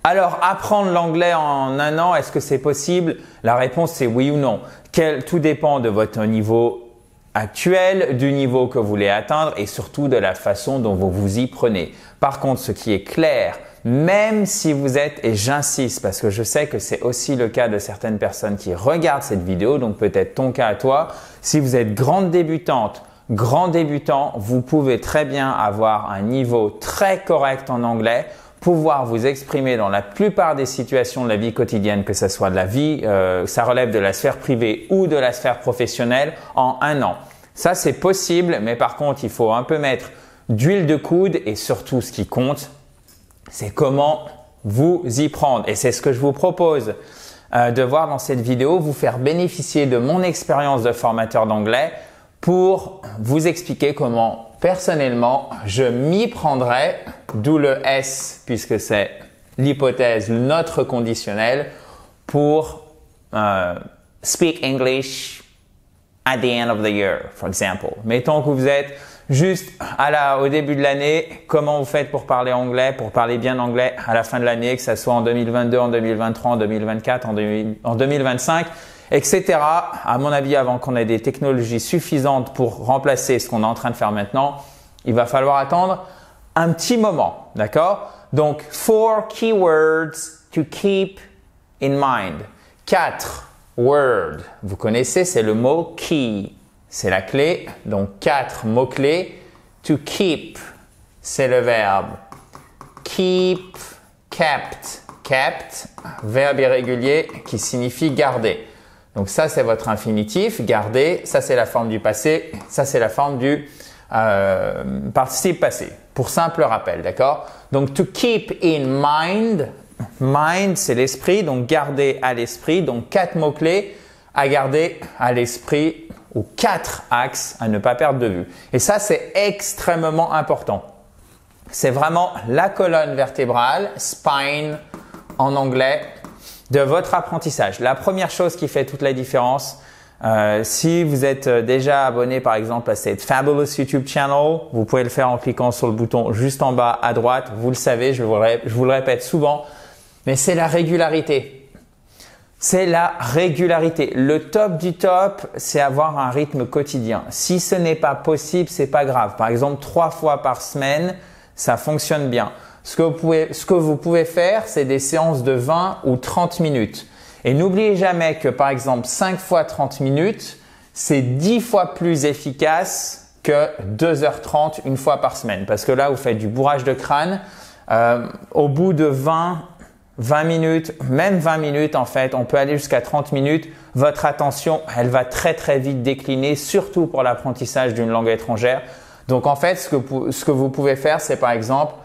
Alors, apprendre l'anglais en un an, est-ce que c'est possible? La réponse c'est oui ou non. Tout dépend de votre niveau actuel, du niveau que vous voulez atteindre et surtout de la façon dont vous vous y prenez. Par contre, ce qui est clair, même si vous êtes, et j'insiste parce que je sais que c'est aussi le cas de certaines personnes qui regardent cette vidéo, donc peut-être ton cas à toi, si vous êtes grande débutante, grand débutant, vous pouvez très bien avoir un niveau très correct en anglais, pouvoir vous exprimer dans la plupart des situations de la vie quotidienne, que ce soit de la vie, ça relève de la sphère privée ou de la sphère professionnelle en un an. Ça, c'est possible, mais par contre, il faut un peu mettre d'huile de coude et surtout, ce qui compte, c'est comment vous y prendre. Et c'est ce que je vous propose de voir dans cette vidéo, vous faire bénéficier de mon expérience de formateur d'anglais pour vous expliquer comment personnellement je m'y prendrai, d'où le S puisque c'est l'hypothèse, notre conditionnel pour speak English at the end of the year, for example. Mettons que vous êtes juste au début de l'année, comment vous faites pour parler anglais, pour parler bien anglais à la fin de l'année, que ça soit en 2022, en 2023, en 2024, en 2025, etc. À mon avis, avant qu'on ait des technologies suffisantes pour remplacer ce qu'on est en train de faire maintenant, il va falloir attendre un petit moment, d'accord? Donc, 4 keywords to keep in mind. 4 words. Vous connaissez, c'est le mot key. C'est la clé. Donc, 4 mots-clés. To keep, c'est le verbe. Keep, kept. Kept, verbe irrégulier qui signifie garder. Donc, ça, c'est votre infinitif. Garder, ça, c'est la forme du passé. Ça, c'est la forme du participe passé. Pour simple rappel, d'accord? Donc, to keep in mind. Mind, c'est l'esprit. Donc, garder à l'esprit. Donc, 4 mots-clés à garder à l'esprit ou 4 axes à ne pas perdre de vue. Et ça, c'est extrêmement important. C'est vraiment la colonne vertébrale, spine en anglais, de votre apprentissage. La première chose qui fait toute la différence, si vous êtes déjà abonné par exemple à cette Fabulous YouTube channel, vous pouvez le faire en cliquant sur le bouton juste en bas à droite. Vous le savez, je vous le répète souvent, mais c'est la régularité. C'est la régularité. Le top du top, c'est avoir un rythme quotidien. Si ce n'est pas possible, c'est pas grave. Par exemple, 3 fois par semaine, ça fonctionne bien. Ce que vous pouvez faire, c'est des séances de 20 ou 30 minutes. Et n'oubliez jamais que par exemple 5 fois 30 minutes, c'est 10 fois plus efficace que 2h30 une fois par semaine. Parce que là, vous faites du bourrage de crâne. Au bout de 20 minutes, même 20 minutes en fait, on peut aller jusqu'à 30 minutes. Votre attention, elle va très très vite décliner, surtout pour l'apprentissage d'une langue étrangère. Donc en fait, ce que vous pouvez faire, c'est par exemple,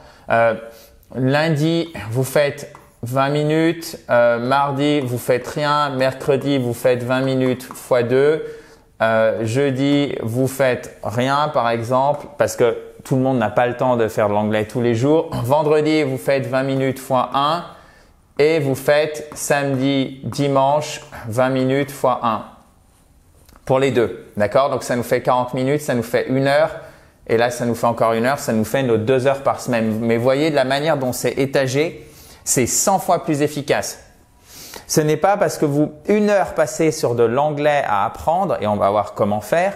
lundi, vous faites 20 minutes, mardi, vous faites rien, mercredi, vous faites 20 minutes x 2, jeudi, vous faites rien par exemple, parce que tout le monde n'a pas le temps de faire de l'anglais tous les jours. Vendredi, vous faites 20 minutes x 1 et vous faites samedi, dimanche, 20 minutes x 1 pour les deux. D'accord? Donc ça nous fait 40 minutes, ça nous fait 1 heure. Et là, ça nous fait encore 1 heure, ça nous fait nos 2 heures par semaine. Mais voyez, de la manière dont c'est étagé, c'est 100 fois plus efficace. Ce n'est pas parce que 1 heure passée sur de l'anglais à apprendre, et on va voir comment faire,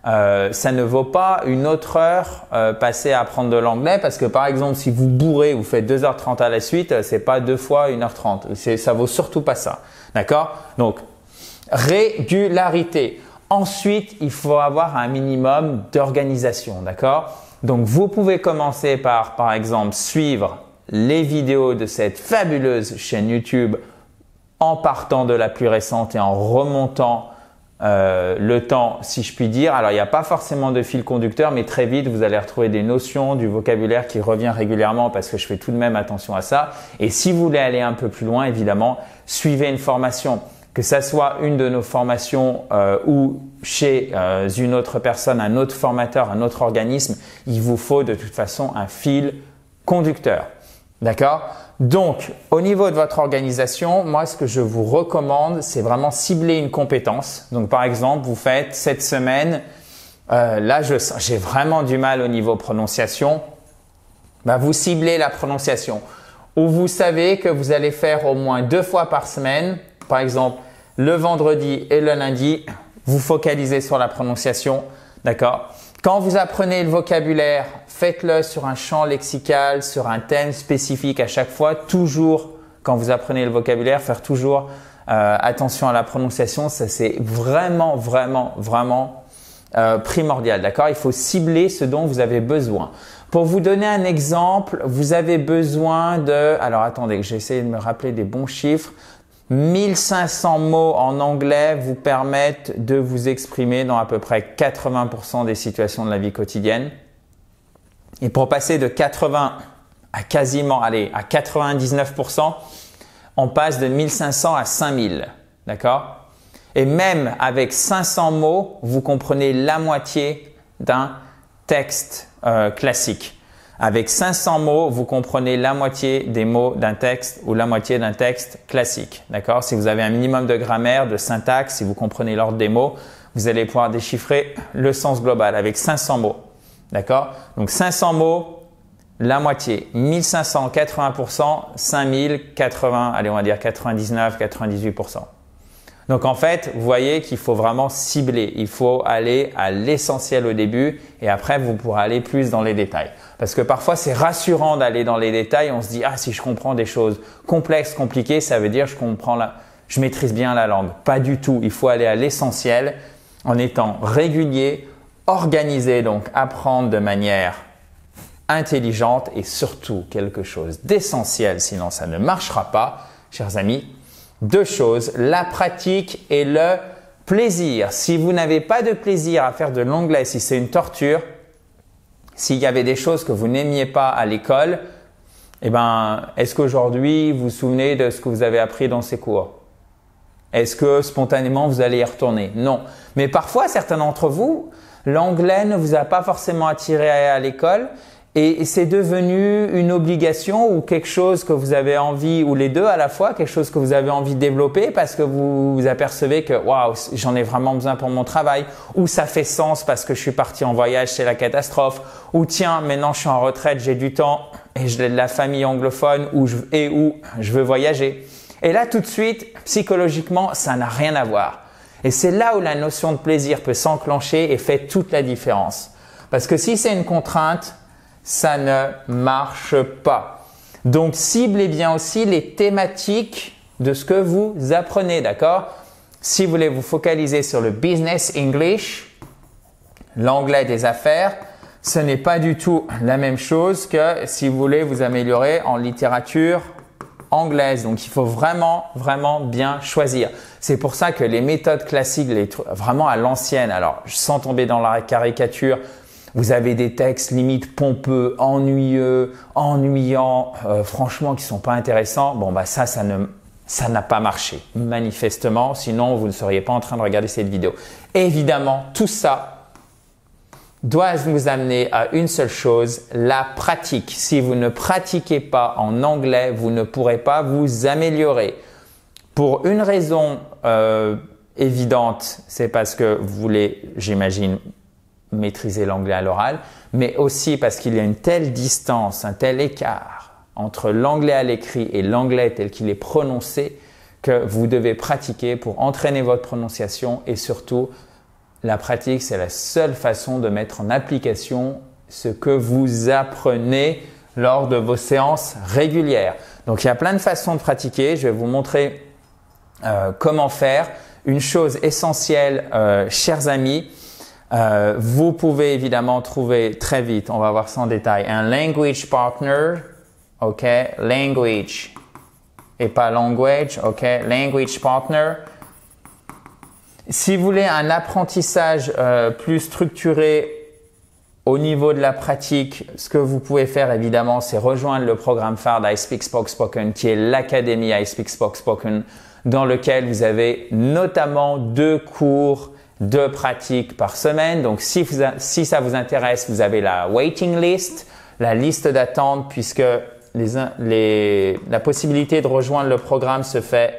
ça ne vaut pas une autre heure passée à apprendre de l'anglais parce que par exemple, si vous bourrez, vous faites 2h30 à la suite, c'est pas 2 fois 1h30. Ça vaut surtout pas ça. D'accord? Donc, régularité. Ensuite, il faut avoir un minimum d'organisation, d'accord? Donc, vous pouvez commencer par exemple, suivre les vidéos de cette fabuleuse chaîne YouTube en partant de la plus récente et en remontant le temps, si je puis dire. Alors, il n'y a pas forcément de fil conducteur, mais très vite, vous allez retrouver des notions, du vocabulaire qui revient régulièrement parce que je fais tout de même attention à ça. Et si vous voulez aller un peu plus loin, évidemment, suivez une formation. Que ça soit une de nos formations ou chez une autre personne, un autre formateur, un autre organisme, il vous faut de toute façon un fil conducteur. D'accord? Donc, au niveau de votre organisation, moi, ce que je vous recommande, c'est vraiment cibler une compétence. Donc, par exemple, vous faites cette semaine, là, j'ai vraiment du mal au niveau prononciation. Bah, vous ciblez la prononciation. où vous savez que vous allez faire au moins 2 fois par semaine, par exemple le vendredi et le lundi, vous focalisez sur la prononciation, d'accord? Quand vous apprenez le vocabulaire, faites-le sur un champ lexical, sur un thème spécifique à chaque fois. Toujours, quand vous apprenez le vocabulaire, faire toujours attention à la prononciation. Ça, c'est vraiment primordial, d'accord? Il faut cibler ce dont vous avez besoin. Pour vous donner un exemple, vous avez besoin de… Alors, attendez, que j'essaie de me rappeler des bons chiffres. 1500 mots en anglais vous permettent de vous exprimer dans à peu près 80% des situations de la vie quotidienne. Et pour passer de 80 à quasiment, allez, à 99%, on passe de 1500 à 5000, d'accord? Et même avec 500 mots, vous comprenez la moitié d'un texte classique. Avec 500 mots, vous comprenez la moitié des mots d'un texte ou la moitié d'un texte classique. D'accord? Si vous avez un minimum de grammaire, de syntaxe, si vous comprenez l'ordre des mots, vous allez pouvoir déchiffrer le sens global avec 500 mots. D'accord? Donc 500 mots, la moitié. 1500, 80%, 5000, 80, allez, on va dire 99, 98%. Donc en fait, vous voyez qu'il faut vraiment cibler. Il faut aller à l'essentiel au début et après, vous pourrez aller plus dans les détails. Parce que parfois, c'est rassurant d'aller dans les détails. On se dit, ah, si je comprends des choses complexes, compliquées, ça veut dire je maîtrise bien la langue. Pas du tout. Il faut aller à l'essentiel en étant régulier, organisé, donc apprendre de manière intelligente et surtout quelque chose d'essentiel. Sinon, ça ne marchera pas, chers amis. 2 choses, la pratique et le plaisir. Si vous n'avez pas de plaisir à faire de l'anglais, si c'est une torture, s'il y avait des choses que vous n'aimiez pas à l'école, eh ben, est-ce qu'aujourd'hui vous vous souvenez de ce que vous avez appris dans ces cours? Est-ce que spontanément vous allez y retourner? Non. Mais parfois, certains d'entre vous, l'anglais ne vous a pas forcément attiré à l'école. Et c'est devenu une obligation ou quelque chose que vous avez envie, ou les deux à la fois, quelque chose que vous avez envie de développer parce que vous apercevez que waouh, j'en ai vraiment besoin pour mon travail, ou ça fait sens parce que je suis parti en voyage, c'est la catastrophe, ou tiens, maintenant je suis en retraite, j'ai du temps et j'ai de la famille anglophone où je veux voyager. Et là, tout de suite, psychologiquement, ça n'a rien à voir. Et c'est là où la notion de plaisir peut s'enclencher et fait toute la différence. Parce que si c'est une contrainte, ça ne marche pas. Donc, ciblez bien aussi les thématiques de ce que vous apprenez, d'accord? Si vous voulez vous focaliser sur le business English, l'anglais des affaires, ce n'est pas du tout la même chose que si vous voulez vous améliorer en littérature anglaise. Donc, il faut vraiment bien choisir. C'est pour ça que les méthodes classiques, vraiment à l'ancienne, alors sans tomber dans la caricature, vous avez des textes limite pompeux, ennuyeux, ennuyants, franchement qui sont pas intéressants. Bon, bah ça n'a pas marché, manifestement. Sinon, vous ne seriez pas en train de regarder cette vidéo. Évidemment, tout ça doit vous amener à une seule chose, la pratique. Si vous ne pratiquez pas en anglais, vous ne pourrez pas vous améliorer. Pour une raison évidente, c'est parce que vous voulez, j'imagine, maîtriser l'anglais à l'oral, mais aussi parce qu'il y a une telle distance, un tel écart entre l'anglais à l'écrit et l'anglais tel qu'il est prononcé que vous devez pratiquer pour entraîner votre prononciation et surtout, la pratique, c'est la seule façon de mettre en application ce que vous apprenez lors de vos séances régulières. Donc, il y a plein de façons de pratiquer. Je vais vous montrer comment faire. Une chose essentielle, chers amis, vous pouvez évidemment trouver très vite, on va voir ça en détail, un language partner, ok, language et pas language, ok, language partner. Si vous voulez un apprentissage plus structuré au niveau de la pratique, ce que vous pouvez faire évidemment, c'est rejoindre le programme phare d'iSpeak Spoke Spoken qui est l'académie iSpeak Spoke Spoken dans lequel vous avez notamment 2 cours de pratique par semaine. Donc, si ça vous intéresse, vous avez la waiting list, la liste d'attente, puisque la possibilité de rejoindre le programme se fait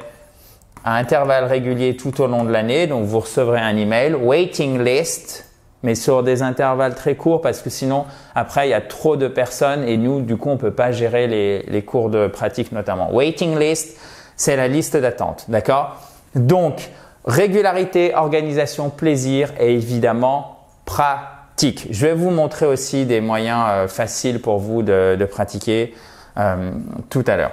à intervalles réguliers tout au long de l'année. Donc, vous recevrez un email, waiting list, mais sur des intervalles très courts parce que sinon, après, il y a trop de personnes et nous, du coup, on peut pas gérer les cours de pratique notamment. Waiting list, c'est la liste d'attente, d'accord? Donc, régularité, organisation, plaisir et évidemment, pratique. Je vais vous montrer aussi des moyens faciles pour vous de pratiquer tout à l'heure.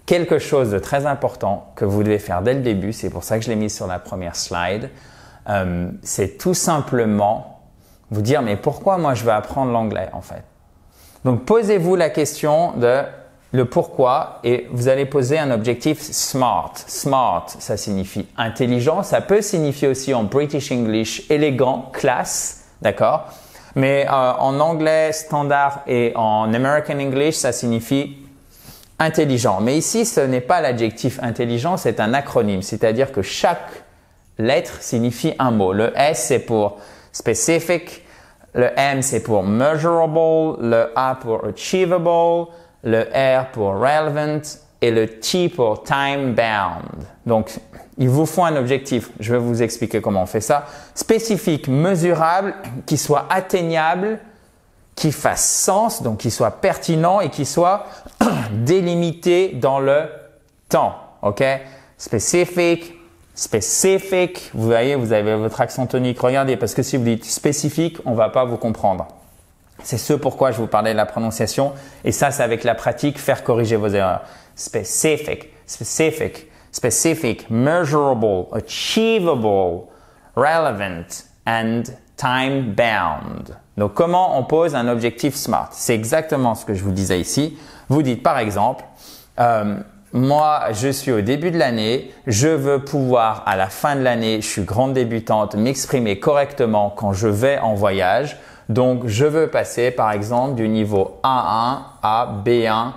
Quelque chose de très important que vous devez faire dès le début, c'est pour ça que je l'ai mis sur la première slide, c'est tout simplement vous dire mais pourquoi moi je veux apprendre l'anglais en fait. Donc posez-vous la question de le pourquoi et vous allez poser un objectif SMART. SMART, ça signifie intelligent, ça peut signifier aussi en British English élégant, classe, d'accord? Mais en anglais standard et en American English, ça signifie intelligent. Mais ici, ce n'est pas l'adjectif intelligent, c'est un acronyme, c'est-à-dire que chaque lettre signifie un mot. Le S, c'est pour specific, le M, c'est pour measurable, le A pour achievable, le R pour relevant et le T pour time bound. Donc, il vous faut un objectif. Je vais vous expliquer comment on fait ça. Spécifique, mesurable, qui soit atteignable, qui fasse sens, donc qui soit pertinent et qui soit délimité dans le temps. OK? Spécifique, spécifique. Vous voyez, vous avez votre accent tonique. Regardez, parce que si vous dites spécifique, on va pas vous comprendre. C'est ce pourquoi je vous parlais de la prononciation. Et ça, c'est avec la pratique, faire corriger vos erreurs. Specific, specific, specific, measurable, achievable, relevant and time bound. Donc, comment on pose un objectif SMART? C'est exactement ce que je vous disais ici. Vous dites par exemple, moi, je suis au début de l'année, je veux pouvoir à la fin de l'année, je suis grande débutante, m'exprimer correctement quand je vais en voyage. Donc, je veux passer par exemple du niveau A1 à B1+.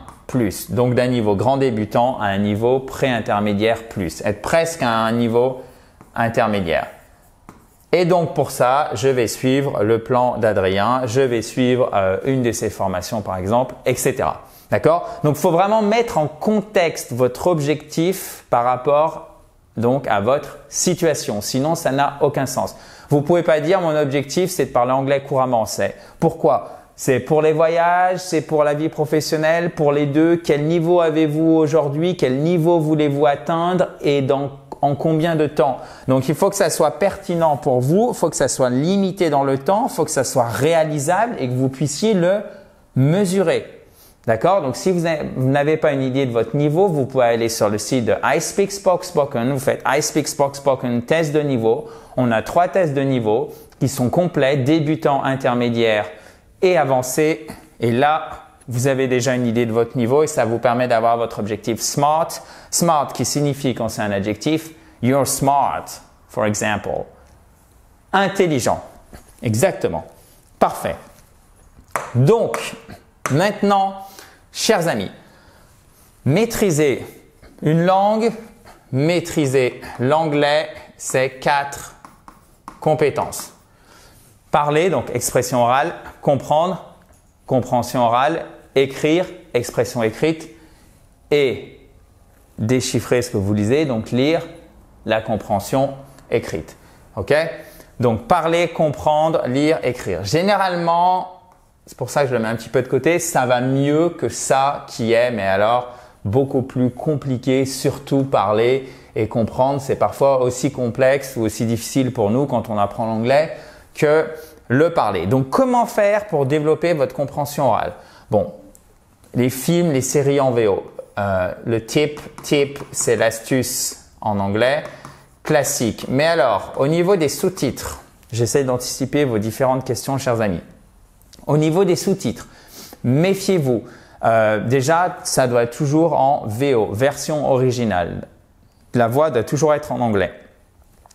Donc, d'un niveau grand débutant à un niveau pré-intermédiaire plus. Être presque à un niveau intermédiaire. Et donc, pour ça, je vais suivre le plan d'Adrien. Je vais suivre une de ses formations par exemple, etc. D'accord? Donc, il faut vraiment mettre en contexte votre objectif par rapport donc à votre situation. Sinon, ça n'a aucun sens. Vous pouvez pas dire mon objectif c'est de parler anglais couramment. C'est pourquoi? C'est pour les voyages, c'est pour la vie professionnelle, pour les deux. Quel niveau avez-vous aujourd'hui? Quel niveau voulez-vous atteindre et en combien de temps? Donc, il faut que ça soit pertinent pour vous. Il faut que ça soit limité dans le temps. Il faut que ça soit réalisable et que vous puissiez le mesurer. D'accord? Donc, si vous n'avez pas une idée de votre niveau, vous pouvez aller sur le site de I Speak Spoke Spoken. Vous faites I Speak Spoke Spoken test de niveau. On a 3 tests de niveau qui sont complets, débutant, intermédiaire et avancé. Et là, vous avez déjà une idée de votre niveau et ça vous permet d'avoir votre objectif SMART. SMART qui signifie quand c'est un adjectif, you're smart, for example. Intelligent. Exactement. Parfait. Donc, maintenant, chers amis, maîtriser une langue, maîtriser l'anglais, c'est 4 compétences. Parler, donc expression orale, comprendre, compréhension orale, écrire, expression écrite et déchiffrer ce que vous lisez, donc lire la compréhension écrite. OK? Donc parler, comprendre, lire, écrire. Généralement, c'est pour ça que je le mets un petit peu de côté, ça va mieux que ça qui est, mais alors beaucoup plus compliqué, surtout parler et comprendre. C'est parfois aussi complexe ou aussi difficile pour nous quand on apprend l'anglais que le parler. Donc, comment faire pour développer votre compréhension orale? Bon, les films, les séries en VO. Le tip, c'est l'astuce en anglais, classique. Mais alors, au niveau des sous-titres, j'essaie d'anticiper vos différentes questions, chers amis. Au niveau des sous-titres, méfiez-vous. Déjà, ça doit être toujours en VO, version originale. La voix doit toujours être en anglais.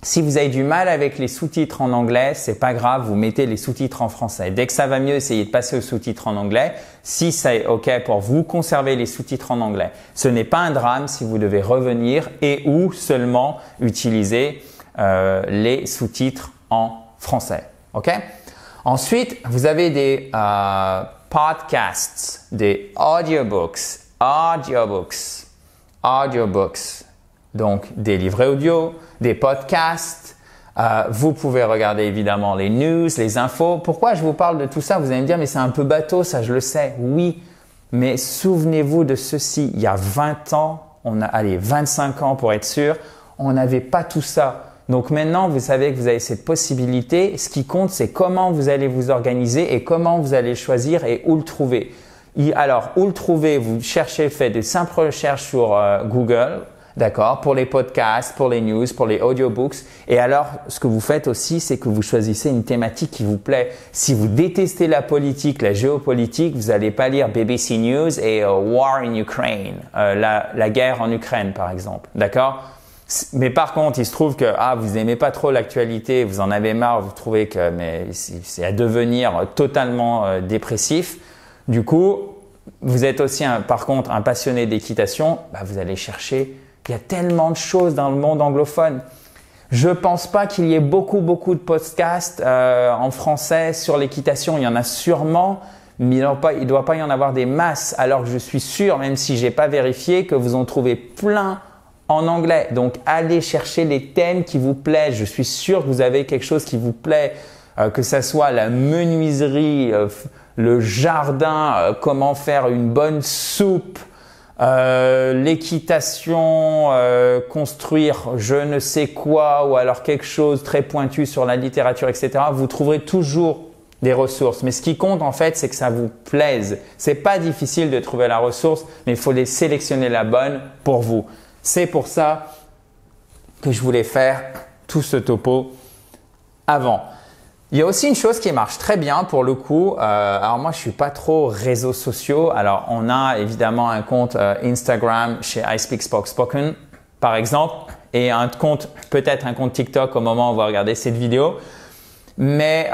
Si vous avez du mal avec les sous-titres en anglais, c'est pas grave, vous mettez les sous-titres en français. Dès que ça va mieux, essayez de passer aux sous-titres en anglais. Si c'est OK pour vous, conservez les sous-titres en anglais. Ce n'est pas un drame si vous devez revenir et ou seulement utiliser les sous-titres en français. OK? Ensuite, vous avez des podcasts, des audiobooks. Donc, des livrets audio, des podcasts, Vous pouvez regarder évidemment les news, les infos. Pourquoi je vous parle de tout ça? Vous allez me dire, mais c'est un peu bateau, ça je le sais. Oui, mais souvenez-vous de ceci. Il y a 20 ans, 25 ans pour être sûr, on n'avait pas tout ça. Donc maintenant, vous savez que vous avez cette possibilité. Ce qui compte, c'est comment vous allez vous organiser et comment vous allez choisir et où le trouver. Alors, où le trouver? Vous cherchez, faites des simples recherches sur Google. D'accord, pour les podcasts, pour les news, pour les audiobooks. Et alors, ce que vous faites aussi, c'est que vous choisissez une thématique qui vous plaît. Si vous détestez la politique, la géopolitique, vous n'allez pas lire BBC News et War in Ukraine, la guerre en Ukraine par exemple. D'accord? Mais par contre, il se trouve que vous aimez pas trop l'actualité, vous en avez marre, vous trouvez que c'est à devenir totalement dépressif. Du coup, vous êtes aussi par contre un passionné d'équitation, vous allez chercher. Il y a tellement de choses dans le monde anglophone. Je pense pas qu'il y ait beaucoup de podcasts en français sur l'équitation. Il y en a sûrement, mais il doit pas y en avoir des masses. Alors que je suis sûr, même si j'ai pas vérifié, que vous en trouvez plein en anglais. Donc, allez chercher les thèmes qui vous plaisent. Je suis sûr que vous avez quelque chose qui vous plaît, que ça soit la menuiserie, le jardin, comment faire une bonne soupe. L'équitation, construire je ne sais quoi ou alors quelque chose très pointu sur la littérature, etc. Vous trouverez toujours des ressources. Mais ce qui compte en fait, c'est que ça vous plaise. C'est pas difficile de trouver la ressource, mais il faut les sélectionner la bonne pour vous. C'est pour ça que je voulais faire tout ce topo avant. Il y a aussi une chose qui marche très bien pour le coup. Alors moi, je suis pas trop réseaux sociaux. Alors on a évidemment un compte Instagram chez I Speak Spoken par exemple et peut-être un compte TikTok au moment où on va regarder cette vidéo. Mais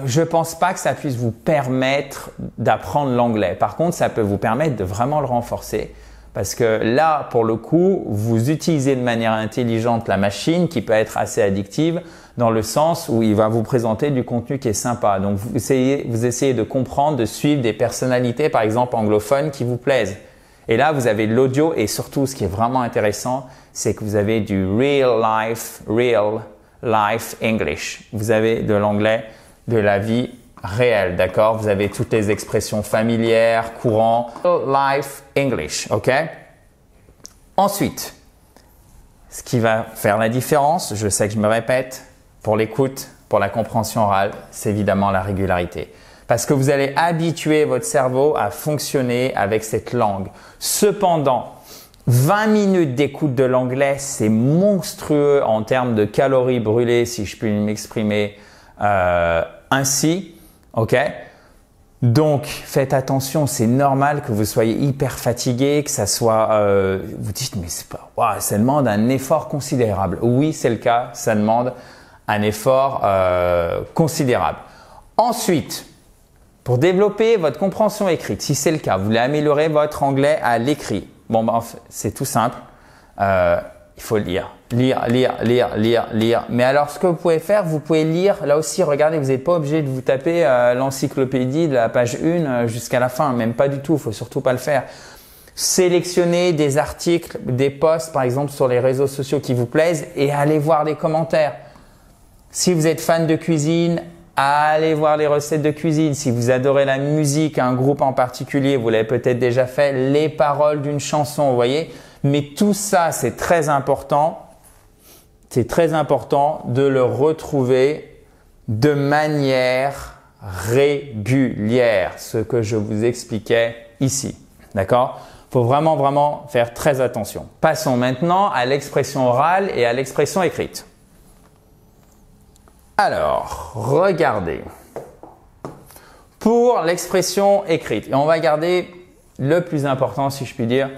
je pense pas que ça puisse vous permettre d'apprendre l'anglais. Par contre, ça peut vous permettre de vraiment le renforcer. Parce que là, pour le coup, vous utilisez de manière intelligente la machine qui peut être assez addictive dans le sens où il va vous présenter du contenu qui est sympa. Donc, vous essayez de comprendre, de suivre des personnalités, par exemple anglophones, qui vous plaisent. Et là, vous avez de l'audio et surtout, ce qui est vraiment intéressant, c'est que vous avez du real life English. Vous avez de l'anglais de la vie réel, d'accord? Vous avez toutes les expressions familières, courantes, life English, ok? Ensuite, ce qui va faire la différence, je sais que je me répète, pour l'écoute, pour la compréhension orale, c'est évidemment la régularité. Parce que vous allez habituer votre cerveau à fonctionner avec cette langue. Cependant, 20 minutes d'écoute de l'anglais, c'est monstrueux en termes de calories brûlées, si je puis m'exprimer ainsi. Ok? Donc, faites attention, c'est normal que vous soyez hyper fatigué, que ça soit, vous dites, mais c'est pas, wow, ça demande un effort considérable. Oui, c'est le cas, ça demande un effort considérable. Ensuite, pour développer votre compréhension écrite, si c'est le cas, vous voulez améliorer votre anglais à l'écrit. Bon, c'est tout simple. Il faut lire. Lire. Mais alors, ce que vous pouvez faire, vous pouvez lire. Là aussi, regardez, vous n'êtes pas obligé de vous taper l'encyclopédie de la page 1 jusqu'à la fin. Même pas du tout. Il faut surtout pas le faire. Sélectionnez des articles, des posts, par exemple, sur les réseaux sociaux qui vous plaisent et allez voir les commentaires. Si vous êtes fan de cuisine, allez voir les recettes de cuisine. Si vous adorez la musique, un groupe en particulier, vous l'avez peut-être déjà fait, les paroles d'une chanson, vous voyez. Mais tout ça, c'est très important. C'est très important de le retrouver de manière régulière, ce que je vous expliquais ici. D'accord? Il faut vraiment faire très attention. Passons maintenant à l'expression orale et à l'expression écrite. Alors, regardez. Pour l'expression écrite, et on va garder le plus important, si je puis dire,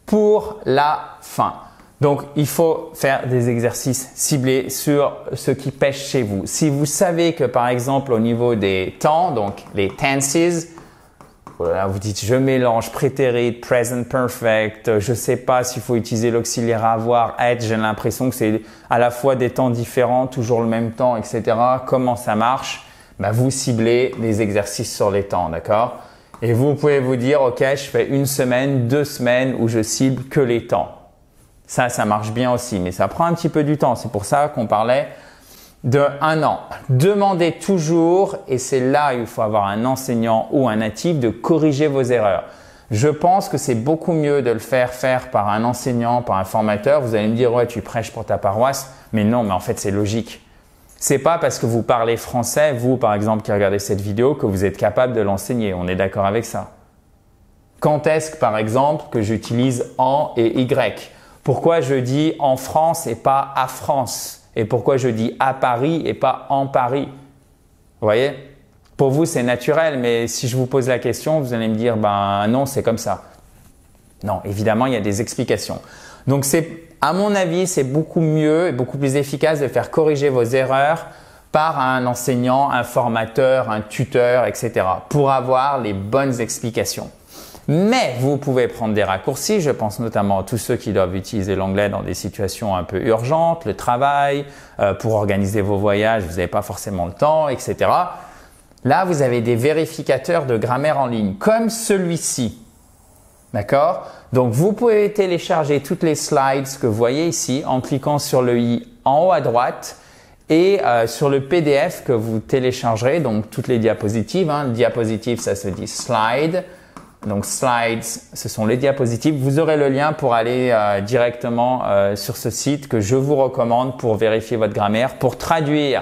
pour la fin. Donc, il faut faire des exercices ciblés sur ce qui pêche chez vous. Si vous savez que, par exemple, au niveau des temps, donc les tenses, voilà, vous dites je mélange prétérit, present perfect, je sais pas s'il faut utiliser l'auxiliaire avoir, être, j'ai l'impression que c'est à la fois des temps différents, toujours le même temps, etc. Comment ça marche? Vous ciblez les exercices sur les temps, d'accord? Et vous pouvez vous dire, ok, je fais 1 semaine, 2 semaines où je cible que les temps. Ça marche bien aussi, mais ça prend un petit peu du temps. C'est pour ça qu'on parlait de 1 an. Demandez toujours, et c'est là où il faut avoir un enseignant ou un natif, de corriger vos erreurs. Je pense que c'est beaucoup mieux de le faire par un enseignant, par un formateur. Vous allez me dire, ouais, tu prêches pour ta paroisse. Mais non, mais en fait, c'est logique. C'est pas parce que vous parlez français, vous, par exemple, qui regardez cette vidéo, que vous êtes capable de l'enseigner. On est d'accord avec ça. Quand est-ce, par exemple, que j'utilise en et y? Pourquoi je dis en France et pas à France? Et pourquoi je dis à Paris et pas en Paris? Vous voyez? Pour vous, c'est naturel, mais si je vous pose la question, vous allez me dire, ben non, c'est comme ça. Non, évidemment, il y a des explications. Donc, à mon avis, c'est beaucoup mieux et beaucoup plus efficace de faire corriger vos erreurs par un enseignant, un formateur, un tuteur, etc. pour avoir les bonnes explications. Mais vous pouvez prendre des raccourcis, je pense notamment à tous ceux qui doivent utiliser l'anglais dans des situations un peu urgentes, le travail, pour organiser vos voyages, vous n'avez pas forcément le temps, etc. Là, vous avez des vérificateurs de grammaire en ligne, comme celui-ci. D'accord? Donc, vous pouvez télécharger toutes les slides que vous voyez ici en cliquant sur le i en haut à droite et sur le PDF que vous téléchargerez, donc toutes les diapositives. Hein. Diapositive, ça se dit slide. Donc, slides, ce sont les diapositives. Vous aurez le lien pour aller directement sur ce site que je vous recommande pour vérifier votre grammaire. Pour traduire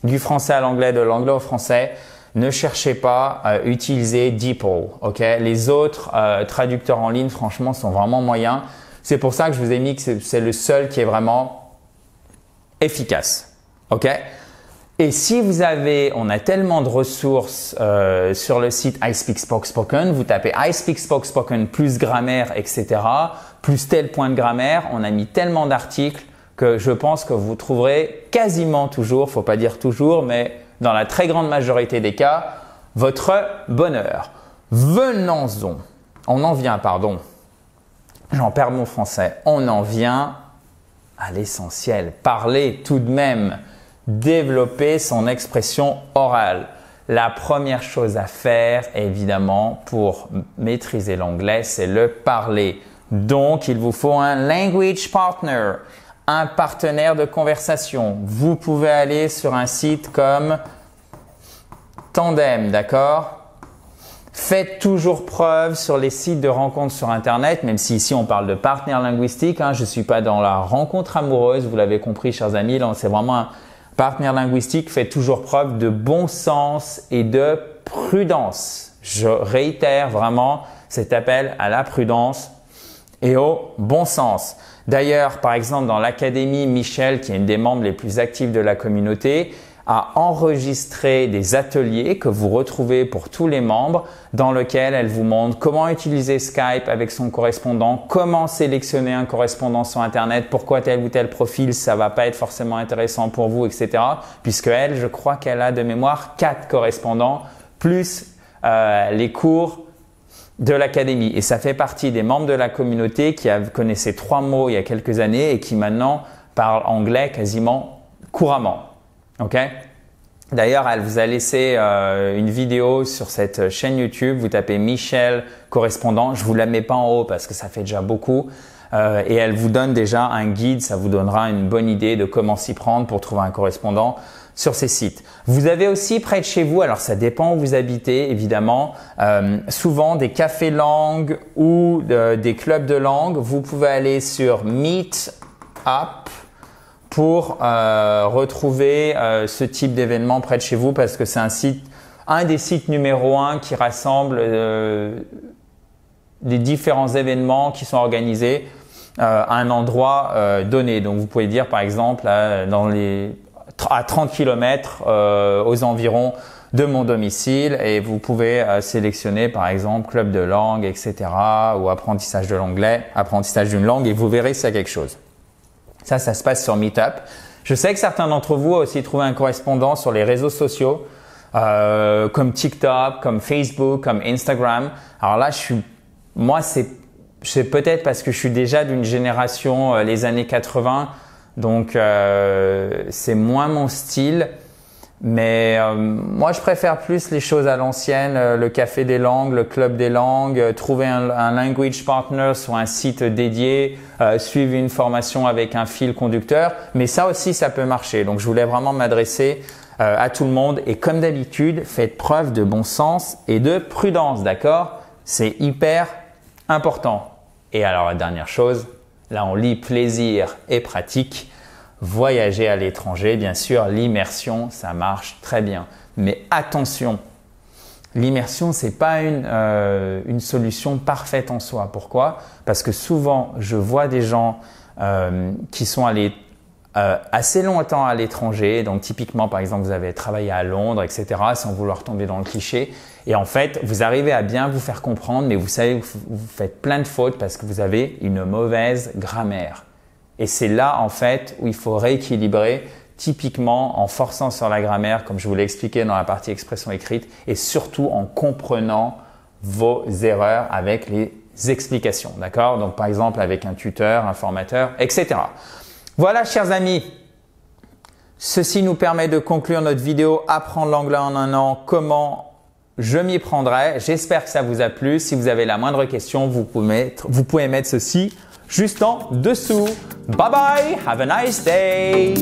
du français à l'anglais, de l'anglais au français, ne cherchez pas à utiliser DeepL. Okay? Les autres traducteurs en ligne, franchement, sont vraiment moyens. C'est pour ça que je vous ai mis que c'est le seul qui est vraiment efficace. Okay? Et si vous avez, on a tellement de ressources sur le site iSpeakSpoken, vous tapez iSpeakSpoken plus grammaire, etc., plus tel point de grammaire, on a mis tellement d'articles que je pense que vous trouverez quasiment toujours, faut pas dire toujours, mais dans la très grande majorité des cas, votre bonheur. Venons-en, on en vient, pardon, j'en perds mon français, on en vient à l'essentiel, parler tout de même. Développer son expression orale. La première chose à faire, évidemment, pour maîtriser l'anglais, c'est le parler. Donc, il vous faut un language partner, un partenaire de conversation. Vous pouvez aller sur un site comme Tandem, d'accord? Faites toujours preuve sur les sites de rencontres sur Internet, même si ici on parle de partenaire linguistique. Hein, je ne suis pas dans la rencontre amoureuse, vous l'avez compris, chers amis. C'est vraiment un partenaire linguistique. Faites toujours preuve de bon sens et de prudence. Je réitère vraiment cet appel à la prudence et au bon sens. D'ailleurs, par exemple, dans l'Académie, Michel, qui est une des membres les plus actifs de la communauté, a enregistré des ateliers que vous retrouvez pour tous les membres dans lesquels elle vous montre comment utiliser Skype avec son correspondant, comment sélectionner un correspondant sur Internet, pourquoi tel ou tel profil, ça va pas être forcément intéressant pour vous, etc. Puisque elle, je crois qu'elle a de mémoire 4 correspondants plus les cours de l'académie. Et ça fait partie des membres de la communauté qui connaissaient 3 mots il y a quelques années et qui maintenant parlent anglais quasiment couramment. Ok? D'ailleurs, elle vous a laissé une vidéo sur cette chaîne YouTube. Vous tapez Michel correspondant. Je vous la mets pas en haut parce que ça fait déjà beaucoup. Et elle vous donne déjà un guide. Ça vous donnera une bonne idée de comment s'y prendre pour trouver un correspondant sur ces sites. Vous avez aussi près de chez vous, alors ça dépend où vous habitez évidemment, souvent des cafés langues ou des clubs de langue. Vous pouvez aller sur Meetup pour retrouver ce type d'événement près de chez vous parce que c'est un des sites numéro 1 qui rassemble des différents événements qui sont organisés à un endroit donné. Donc vous pouvez dire par exemple à 30 km aux environs de mon domicile et vous pouvez sélectionner par exemple club de langue, etc. ou apprentissage de l'anglais, apprentissage d'une langue et vous verrez s'il y a quelque chose. Ça se passe sur Meetup. Je sais que certains d'entre vous ont aussi trouvé un correspondant sur les réseaux sociaux comme TikTok, comme Facebook, comme Instagram. Alors là, c'est peut-être parce que je suis déjà d'une génération les années 80, donc c'est moins mon style. Mais moi, je préfère plus les choses à l'ancienne, le café des langues, le club des langues, trouver un language partner sur un site dédié, suivre une formation avec un fil conducteur. Mais ça aussi, ça peut marcher. Donc, je voulais vraiment m'adresser à tout le monde. Et comme d'habitude, faites preuve de bon sens et de prudence, d'accord? C'est hyper important. Et alors, la dernière chose, là, on lit plaisir et pratique. Voyager à l'étranger, bien sûr, l'immersion, ça marche très bien. Mais attention, l'immersion, c'est pas une solution parfaite en soi. Pourquoi? Parce que souvent, je vois des gens qui sont allés assez longtemps à l'étranger. Donc, typiquement, par exemple, vous avez travaillé à Londres, etc., sans vouloir tomber dans le cliché. Et en fait, vous arrivez à bien vous faire comprendre, mais vous savez, vous faites plein de fautes parce que vous avez une mauvaise grammaire. Et c'est là, en fait, où il faut rééquilibrer, typiquement en forçant sur la grammaire, comme je vous l'ai expliqué dans la partie expression écrite, et surtout en comprenant vos erreurs avec les explications, d'accord? Donc, par exemple, avec un tuteur, un formateur, etc. Voilà, chers amis. Ceci nous permet de conclure notre vidéo « Apprendre l'anglais en un an, comment je m'y prendrai ». J'espère que ça vous a plu. Si vous avez la moindre question, vous pouvez mettre ceci juste en dessous. Bye bye, have a nice day.